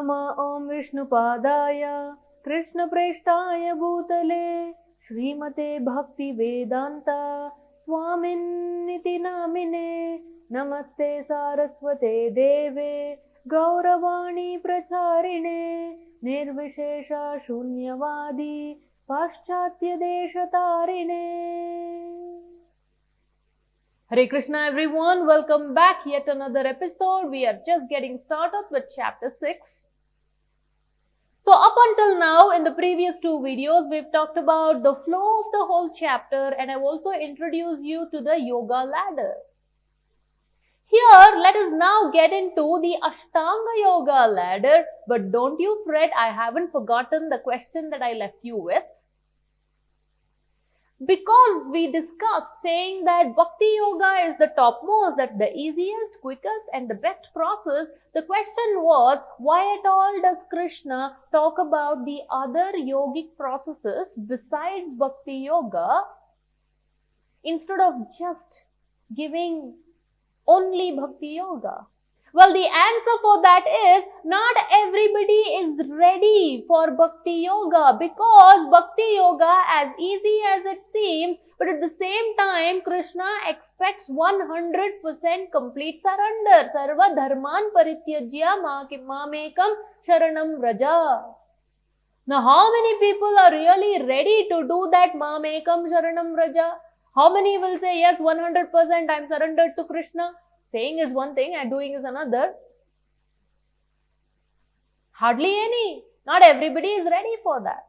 नमः ॐ विष्णुपादाय कृष्णप्रेष्ठाय भूतले श्रीमते भक्तिवेदान्ता स्वामिन्निति नामिने नमस्ते सारस्वते देवे गौरवाणी प्रचारिणे निर्विशेषा शून्यवादी पाश्चात्य देशतारिणे. Hare Krishna everyone, welcome back. Yet another episode. We are just getting started with chapter 6. So up until now in the previous two videos, we've talked about the flow of the whole chapter and I've also introduced you to the yoga ladder. Here, let us now get into the Ashtanga Yoga ladder. But don't you fret, I haven't forgotten the question that I left you with. Because we discussed saying that Bhakti Yoga is the topmost, that's the easiest, quickest and the best process, the question was, why at all does Krishna talk about the other yogic processes besides Bhakti Yoga instead of just giving only Bhakti Yoga? Well, the answer for that is, not everybody is ready for Bhakti Yoga because Bhakti Yoga, as easy as it seems, but at the same time, Krishna expects 100% complete surrender. Sarva dharman parityajya mamekam sharanam raja. Now, how many people are really ready to do that mamekam sharanam raja? How many will say, yes, 100% I'm surrendered to Krishna? Saying is one thing and doing is another. Hardly any. Not everybody is ready for that.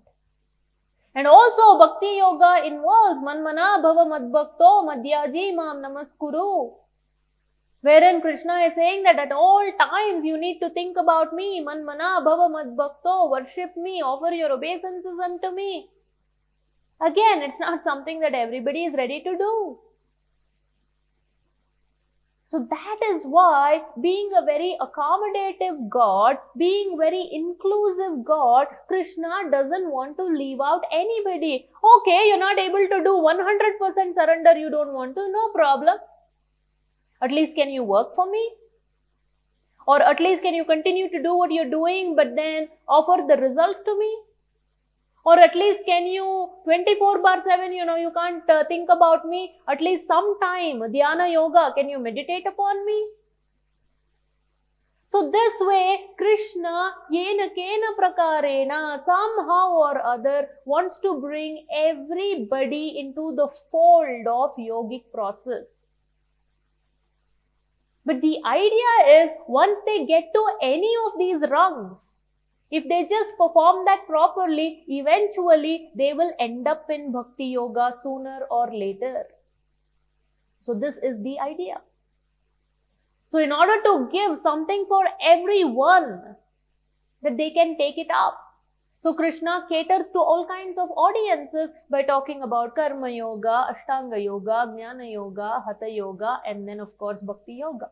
And also Bhakti Yoga involves Manmana Bhava Madbhakto Madhyaji Mam Namaskuru. Wherein Krishna is saying that at all times you need to think about me. Manmana Bhava Madbhakto, worship me, offer your obeisances unto me. Again, it's not something that everybody is ready to do. So that is why, being a very accommodative God, being very inclusive God, Krishna doesn't want to leave out anybody. Okay, you're not able to do 100% surrender, you don't want to, no problem. At least can you work for me? Or at least can you continue to do what you're doing but then offer the results to me? Or at least can you 24/7, you can't think about me. At least sometime, dhyana yoga, can you meditate upon me? So this way, Krishna, yena kena prakarena, somehow or other, wants to bring everybody into the fold of yogic process. But the idea is, once they get to any of these rungs, if they just perform that properly, eventually they will end up in Bhakti Yoga sooner or later. So this is the idea. So in order to give something for everyone, that they can take it up. So Krishna caters to all kinds of audiences by talking about Karma Yoga, Ashtanga Yoga, Jnana Yoga, Hatha Yoga, and then of course Bhakti Yoga.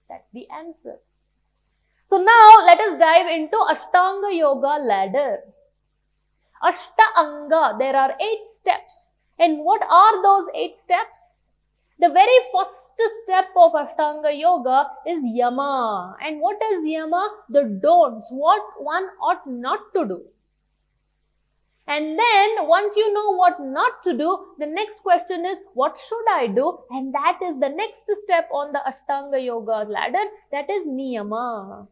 That's the answer. So now let us dive into Ashtanga Yoga ladder. Ashtanga, there are 8 steps. And what are those 8 steps? The very first step of Ashtanga Yoga is Yama. And what is Yama? The don'ts, what one ought not to do. And then once you know what not to do, the next question is, what should I do? And that is the next step on the Ashtanga Yoga ladder, that is Niyama.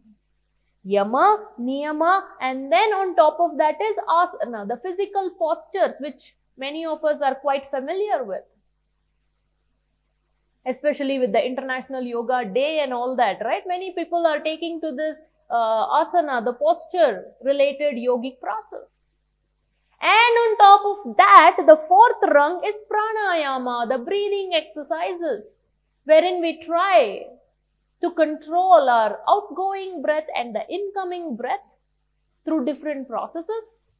Yama, Niyama, and then on top of that is Asana, the physical postures which many of us are quite familiar with. Especially with the International Yoga Day and all that, right? Many people are taking to this asana, the posture related yogic process. And on top of that, the 4th rung is pranayama, the breathing exercises, wherein we try to control our outgoing breath and the incoming breath through different processes.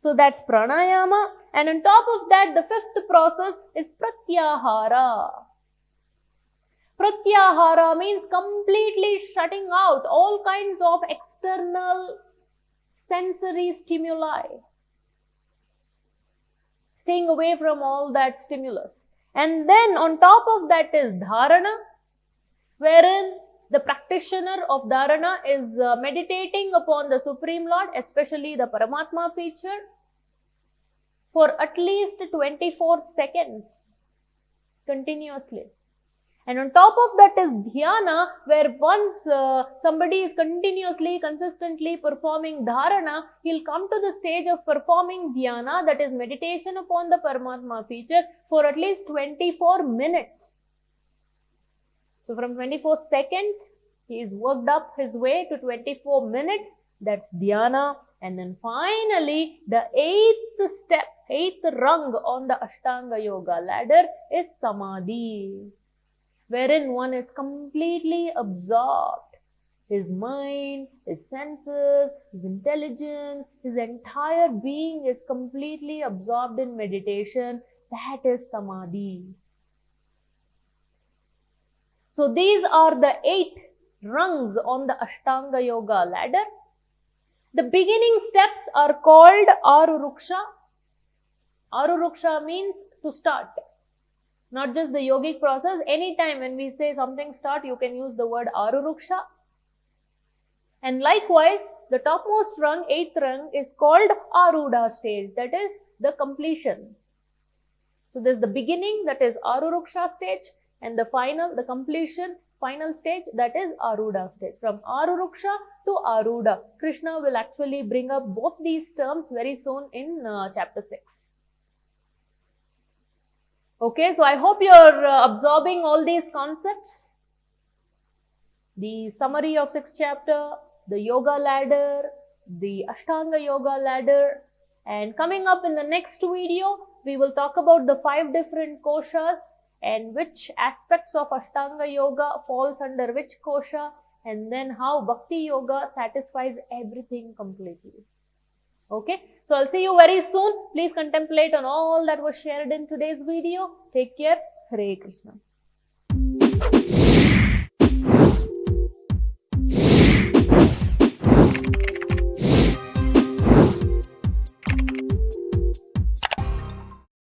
So that's pranayama. And on top of that, the 5th process is pratyahara. Pratyahara means completely shutting out all kinds of external sensory stimuli. Staying away from all that stimulus. And then on top of that is dharana, wherein the practitioner of dharana is meditating upon the Supreme Lord, especially the Paramatma feature, for at least 24 seconds continuously. And on top of that is dhyana, where once somebody is continuously, consistently performing dharana, he'll come to the stage of performing dhyana, that is meditation upon the Paramatma feature, for at least 24 minutes. So from 24 seconds, he's worked up his way to 24 minutes, that's dhyana. And then finally, the eighth step, eighth rung on the Ashtanga Yoga ladder is samadhi, wherein one is completely absorbed. His mind, his senses, his intelligence, his entire being is completely absorbed in meditation. That is samadhi. So these are the 8 rungs on the Ashtanga Yoga ladder. The beginning steps are called Aruruksha. Aruruksha means to start. Not just the yogic process. Anytime when we say something start, you can use the word Aruruksha. And likewise, the topmost rung, 8th rung, is called Arudha stage. That is the completion. So there's the beginning, that is Aruruksha stage, and the final, the completion, final stage, that is Arudha stage. From Aruruksha to Arudha. Krishna will actually bring up both these terms very soon in chapter 6. Okay, so I hope you're absorbing all these concepts. The summary of 6th chapter, the yoga ladder, the Ashtanga yoga ladder, and coming up in the next video, we will talk about the 5 different koshas and which aspects of Ashtanga yoga falls under which kosha, and then how Bhakti yoga satisfies everything completely. Okay, so I'll see you very soon. Please contemplate on all that was shared in today's video. Take care. Hare Krishna.